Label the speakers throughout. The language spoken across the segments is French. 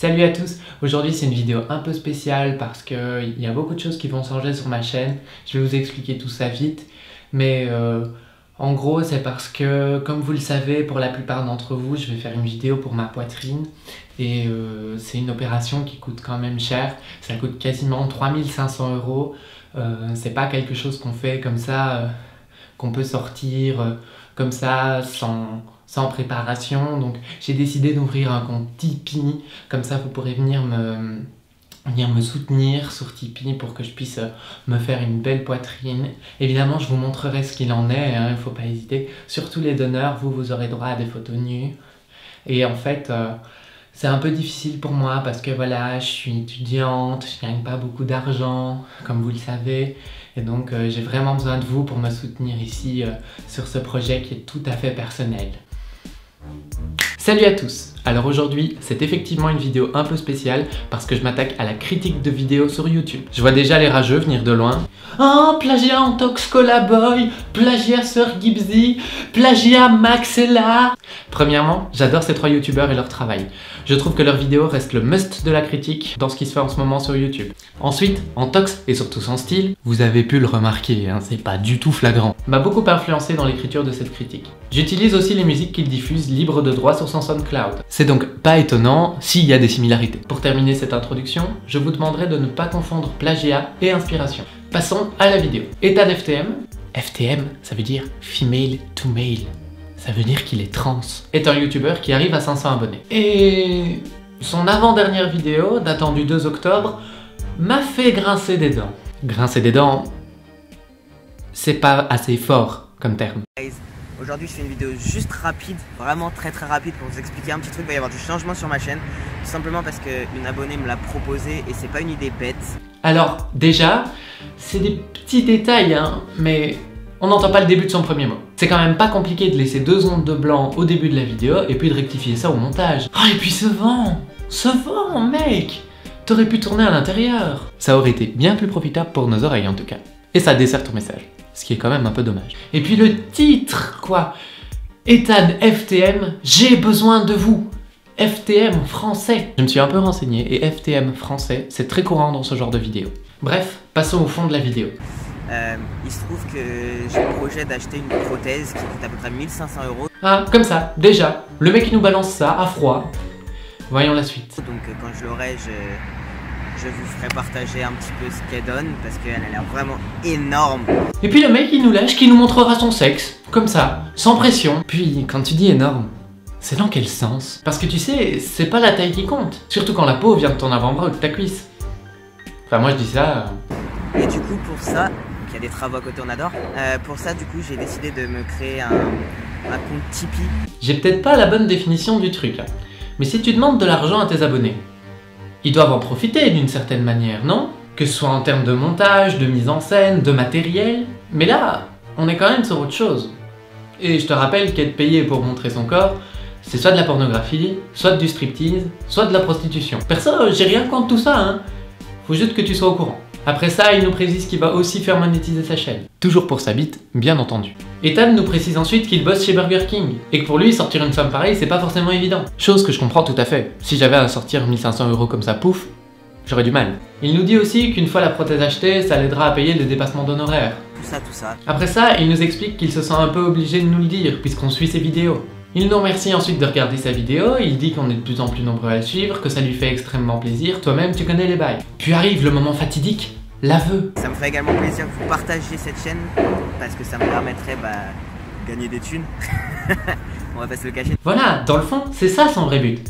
Speaker 1: Salut à tous, aujourd'hui c'est une vidéo un peu spéciale parce qu'il y a beaucoup de choses qui vont changer sur ma chaîne. Je vais vous expliquer tout ça vite, mais en gros c'est parce que, comme vous le savez, pour la plupart d'entre vous, je vais faire une vidéo pour ma poitrine et c'est une opération qui coûte quand même cher. Ça coûte quasiment 3500 €. C'est pas quelque chose qu'on fait comme ça, qu'on peut sortir comme ça sans préparation. Donc j'ai décidé d'ouvrir un compte Tipeee, comme ça vous pourrez venir me soutenir sur Tipeee pour que je puisse me faire une belle poitrine. Évidemment je vous montrerai ce qu'il en est, hein, il ne faut pas hésiter. Surtout les donneurs, vous aurez droit à des photos nues. Et en fait c'est un peu difficile pour moi parce que voilà, je suis étudiante, je gagne pas beaucoup d'argent comme vous le savez. Et donc j'ai vraiment besoin de vous pour me soutenir ici sur ce projet qui est tout à fait personnel. Salut à tous! Alors aujourd'hui, c'est effectivement une vidéo un peu spéciale parce que je m'attaque à la critique de vidéos sur YouTube. Je vois déjà les rageux venir de loin. Oh, plagiat Antox Colaboy, plagiat Sir Gibbsy, plagiat Maxella. Premièrement, j'adore ces trois youtubeurs et leur travail. Je trouve que leurs vidéos restent le must de la critique dans ce qui se fait en ce moment sur YouTube. Ensuite, Antox, et surtout son style, vous avez pu le remarquer, hein, c'est pas du tout flagrant, m'a beaucoup influencé dans l'écriture de cette critique. J'utilise aussi les musiques qu'il diffuse libres de droit sur son SoundCloud. C'est donc pas étonnant s'il y a des similarités. Pour terminer cette introduction, je vous demanderai de ne pas confondre plagiat et inspiration. Passons à la vidéo. Ethan FTM, FTM ça veut dire Female to Male. Ça veut dire qu'il est trans. Est un youtubeur qui arrive à 500 abonnés. Et son avant-dernière vidéo, datant du 2 octobre, m'a fait grincer des dents. Grincer des dents, c'est pas assez fort comme terme.
Speaker 2: Aujourd'hui je fais une vidéo juste rapide, vraiment très rapide pour vous expliquer un petit truc. Il va y avoir du changement sur ma chaîne, tout simplement parce qu'une abonnée me l'a proposé et c'est pas une idée bête.
Speaker 1: Alors déjà, c'est des petits détails, hein, mais on n'entend pas le début de son premier mot. C'est quand même pas compliqué de laisser 2 ondes de blanc au début de la vidéo et puis de rectifier ça au montage. Oh, et puis ce vent, mec, t'aurais pu tourner à l'intérieur. Ça aurait été bien plus profitable pour nos oreilles en tout cas. Et ça dessert ton message, ce qui est quand même un peu dommage. Et puis le titre, quoi. Ethan FTM, j'ai besoin de vous. FTM français. Je me suis un peu renseigné et FTM français, c'est très courant dans ce genre de vidéo. Bref, passons au fond de la vidéo.
Speaker 2: Il se trouve que j'ai le projet d'acheter une prothèse qui coûte à peu près 1500 €.
Speaker 1: Ah, comme ça, déjà, le mec nous balance ça à froid. Voyons la suite.
Speaker 2: Donc quand je l'aurai, je vous ferai partager un petit peu ce qu'elle donne parce qu'elle a l'air vraiment énorme.
Speaker 1: Et puis le mec il nous lâche, qui nous montrera son sexe, comme ça, sans pression. Puis quand tu dis énorme, c'est dans quel sens? Parce que tu sais, c'est pas la taille qui compte. Surtout quand la peau vient de ton avant-bras ou de ta cuisse. Enfin moi je dis ça...
Speaker 2: Et du coup pour ça, il y a des travaux à côté, on adore. Pour ça du coup j'ai décidé de me créer un compte Tipeee.
Speaker 1: J'ai peut-être pas la bonne définition du truc là. Mais si tu demandes de l'argent à tes abonnés, ils doivent en profiter d'une certaine manière, non? Que ce soit en termes de montage, de mise en scène, de matériel. Mais là, on est quand même sur autre chose. Et je te rappelle qu'être payé pour montrer son corps, c'est soit de la pornographie, soit du striptease, soit de la prostitution. Perso, j'ai rien contre tout ça, hein. Faut juste que tu sois au courant. Après ça, il nous précise qu'il va aussi faire monétiser sa chaîne. Toujours pour sa bite, bien entendu. Ethan nous précise ensuite qu'il bosse chez Burger King, et que pour lui, sortir une somme pareille, c'est pas forcément évident. Chose que je comprends tout à fait. Si j'avais à sortir 1500 € comme ça, pouf, j'aurais du mal. Il nous dit aussi qu'une fois la prothèse achetée, ça l'aidera à payer les dépassements d'honoraires.
Speaker 2: Tout ça.
Speaker 1: Après ça, il nous explique qu'il se sent un peu obligé de nous le dire, puisqu'on suit ses vidéos. Il nous remercie ensuite de regarder sa vidéo, il dit qu'on est de plus en plus nombreux à le suivre, que ça lui fait extrêmement plaisir, toi-même tu connais les bails. Puis arrive le moment fatidique, l'aveu.
Speaker 2: Ça me fait également plaisir que vous partagiez cette chaîne, parce que ça me permettrait de gagner des thunes. On va pas se le cacher.
Speaker 1: Voilà, dans le fond, c'est ça son vrai but.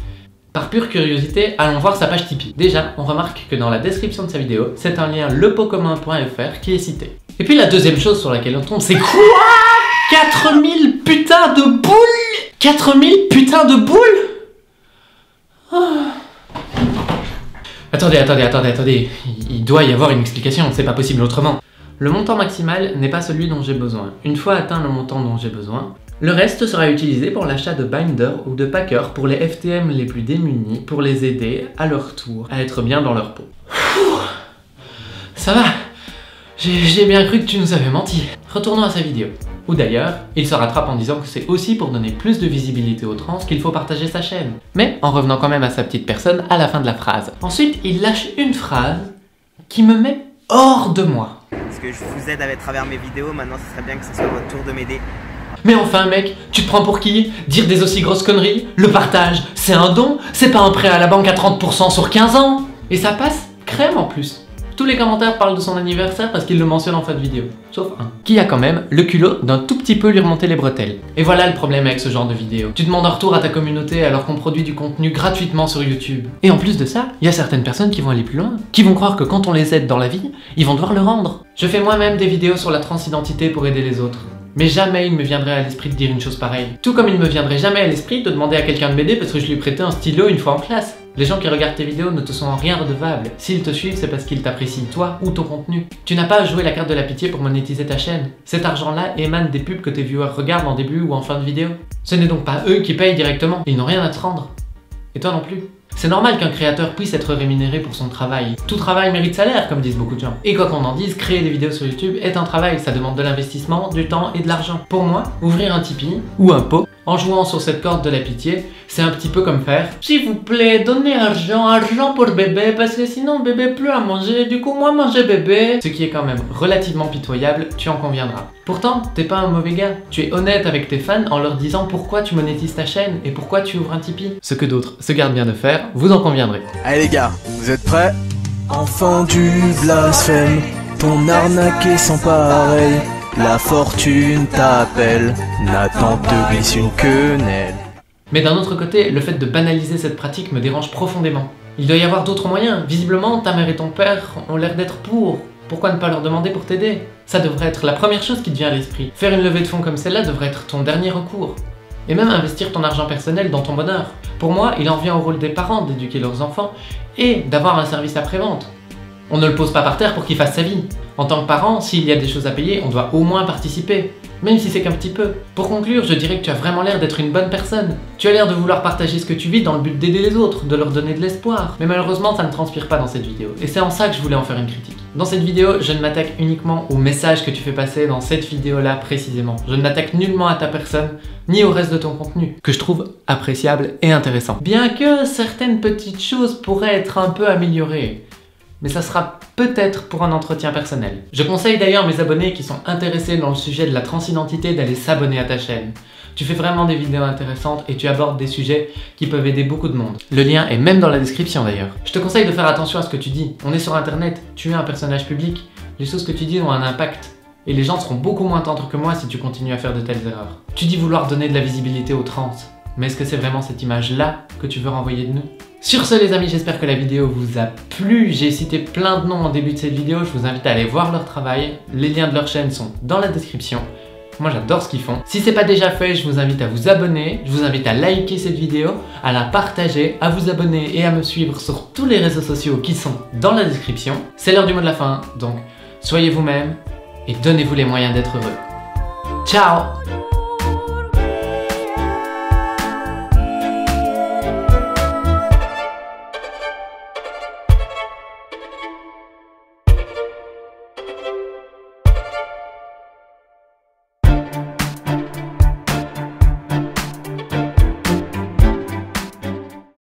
Speaker 1: Par pure curiosité, allons voir sa page Tipeee. Déjà, on remarque que dans la description de sa vidéo, c'est un lien lepotcommun.fr qui est cité. Et puis la deuxième chose sur laquelle on tombe, c'est quoi? 4000 putains de boules! 4000 putains de boules! Oh. Attendez, il doit y avoir une explication, c'est pas possible autrement. Le montant maximal n'est pas celui dont j'ai besoin. Une fois atteint le montant dont j'ai besoin, le reste sera utilisé pour l'achat de binders ou de packers pour les FTM les plus démunis, pour les aider, à leur tour, à être bien dans leur peau. Ça va, j'ai bien cru que tu nous avais menti. Retournons à sa vidéo. Ou d'ailleurs, il se rattrape en disant que c'est aussi pour donner plus de visibilité aux trans qu'il faut partager sa chaîne. Mais en revenant quand même à sa petite personne à la fin de la phrase. Ensuite, il lâche une phrase qui me met hors de moi.
Speaker 2: Parce que je vous aide à travers mes vidéos, maintenant ce serait bien que ce soit votre tour de m'aider.
Speaker 1: Mais enfin mec, tu te prends pour qui? Dire des aussi grosses conneries? Le partage, c'est un don? C'est pas un prêt à la banque à 30% sur 15 ans? Et ça passe crème en plus. Tous les commentaires parlent de son anniversaire parce qu'il le mentionne en fin de vidéo. Sauf un. Qui a quand même le culot d'un tout petit peu lui remonter les bretelles. Et voilà le problème avec ce genre de vidéo. Tu demandes un retour à ta communauté alors qu'on produit du contenu gratuitement sur YouTube. Et en plus de ça, il y a certaines personnes qui vont aller plus loin. Qui vont croire que quand on les aide dans la vie, ils vont devoir le rendre. Je fais moi-même des vidéos sur la transidentité pour aider les autres. Mais jamais il me viendrait à l'esprit de dire une chose pareille. Tout comme il me viendrait jamais à l'esprit de demander à quelqu'un de m'aider parce que je lui ai prêté un stylo une fois en classe. Les gens qui regardent tes vidéos ne te sont en rien redevables. S'ils te suivent, c'est parce qu'ils t'apprécient toi ou ton contenu. Tu n'as pas à jouer la carte de la pitié pour monétiser ta chaîne. Cet argent-là émane des pubs que tes viewers regardent en début ou en fin de vidéo. Ce n'est donc pas eux qui payent directement. Ils n'ont rien à te rendre. Et toi non plus. C'est normal qu'un créateur puisse être rémunéré pour son travail. Tout travail mérite salaire, comme disent beaucoup de gens. Et quoi qu'on en dise, créer des vidéos sur YouTube est un travail, ça demande de l'investissement, du temps et de l'argent. Pour moi, ouvrir un Tipeee ou un pot, en jouant sur cette corde de la pitié, c'est un petit peu comme faire « S'il vous plaît, donnez argent pour bébé, parce que sinon bébé plus à manger, du coup moi manger bébé ». Ce qui est quand même relativement pitoyable, tu en conviendras. Pourtant, t'es pas un mauvais gars. Tu es honnête avec tes fans en leur disant pourquoi tu monétises ta chaîne et pourquoi tu ouvres un Tipeee. Ce que d'autres se gardent bien de faire, vous en conviendrez.
Speaker 3: Allez les gars, vous êtes prêts? Enfant du blasphème, ton arnaque est sans pareil. La fortune t'appelle, Nathan te glisse une quenelle.
Speaker 1: Mais d'un autre côté, le fait de banaliser cette pratique me dérange profondément. Il doit y avoir d'autres moyens. Visiblement, ta mère et ton père ont l'air d'être pour. Pourquoi ne pas leur demander pour t'aider? Ça devrait être la première chose qui te vient à l'esprit. Faire une levée de fonds comme celle-là devrait être ton dernier recours. Et même investir ton argent personnel dans ton bonheur. Pour moi, il en vient au rôle des parents d'éduquer leurs enfants et d'avoir un service après-vente. On ne le pose pas par terre pour qu'il fasse sa vie. En tant que parent, s'il y a des choses à payer, on doit au moins participer. Même si c'est qu'un petit peu. Pour conclure, je dirais que tu as vraiment l'air d'être une bonne personne. Tu as l'air de vouloir partager ce que tu vis dans le but d'aider les autres, de leur donner de l'espoir. Mais malheureusement, ça ne transpire pas dans cette vidéo. Et c'est en ça que je voulais en faire une critique. Dans cette vidéo, je ne m'attaque uniquement au message que tu fais passer dans cette vidéo-là précisément. Je ne m'attaque nullement à ta personne, ni au reste de ton contenu, que je trouve appréciable et intéressant. Bien que certaines petites choses pourraient être un peu améliorées. Mais ça sera peut-être pour un entretien personnel. Je conseille d'ailleurs mes abonnés qui sont intéressés dans le sujet de la transidentité d'aller s'abonner à ta chaîne. Tu fais vraiment des vidéos intéressantes et tu abordes des sujets qui peuvent aider beaucoup de monde. Le lien est même dans la description d'ailleurs. Je te conseille de faire attention à ce que tu dis. On est sur internet, tu es un personnage public, les choses que tu dis ont un impact. Et les gens seront beaucoup moins tendres que moi si tu continues à faire de telles erreurs. Tu dis vouloir donner de la visibilité aux trans, mais est-ce que c'est vraiment cette image-là que tu veux renvoyer de nous? Sur ce les amis, j'espère que la vidéo vous a plu. J'ai cité plein de noms en début de cette vidéo, je vous invite à aller voir leur travail. Les liens de leur chaîne sont dans la description. Moi j'adore ce qu'ils font. Si c'est pas déjà fait, je vous invite à vous abonner, je vous invite à liker cette vidéo, à la partager, à vous abonner et à me suivre sur tous les réseaux sociaux qui sont dans la description. C'est l'heure du mot de la fin, donc soyez vous-même et donnez-vous les moyens d'être heureux. Ciao!